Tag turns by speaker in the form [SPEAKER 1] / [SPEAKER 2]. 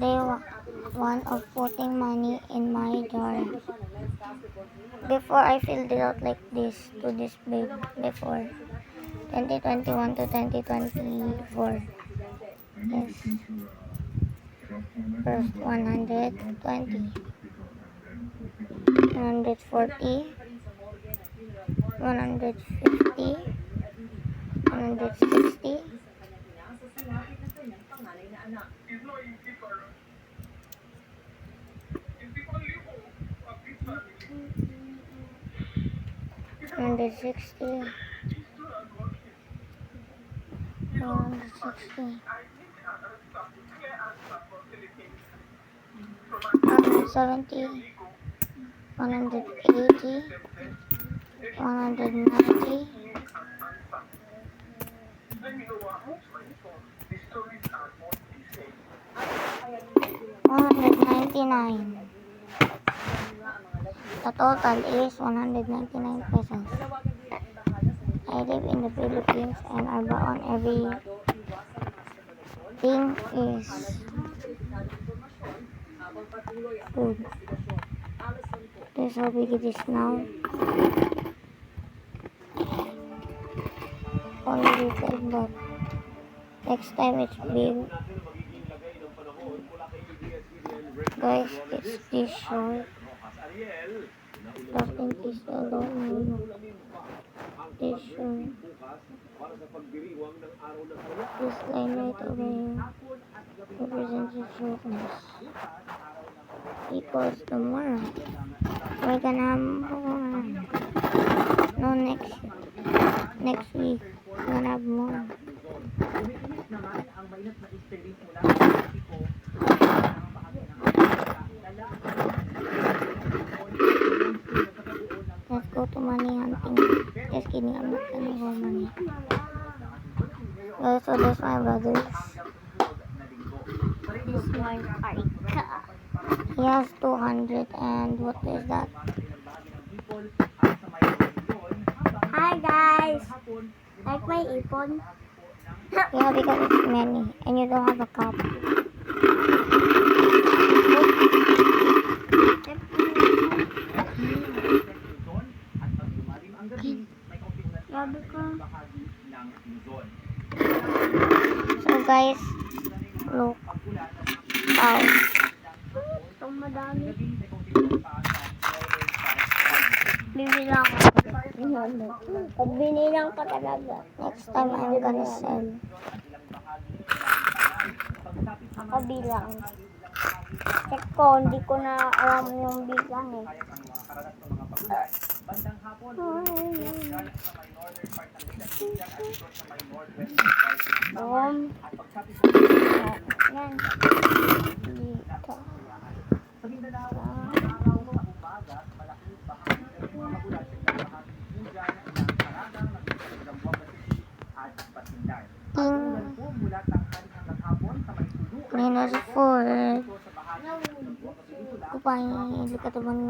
[SPEAKER 1] one of putting money in my jar. Before I filled it out like this to this big before 2021 to 2024. Yes. First 120, 140, 150, 160, 160, 170, 180, 190, 199. The total is 199 pesos. I live in the Philippines and our baon everything is food. This is how big it is now. Only little, but next time it's big. Guys, it's this short. Nothing is alone. This short. This line right over here represents the shortness. Equals tomorrow. We're gonna have more. No, next week. We're gonna have more. Let's go to money hunting. Just kidding, I'm not gonna go money. So there's my brothers. This one Arika. He has 200 and what is that? Hi guys! Like my ipon? Yeah, because it's many and you don't have a cup. So guys, look. Wow. Ito madami. Bibilang ako. Pag binilang ka talaga. Next time I'm gonna sell. Ako bilang. Check ko, hindi ko na alam yung bilang eh. Yan. Dito. Minus 4. Kupain, look at the one.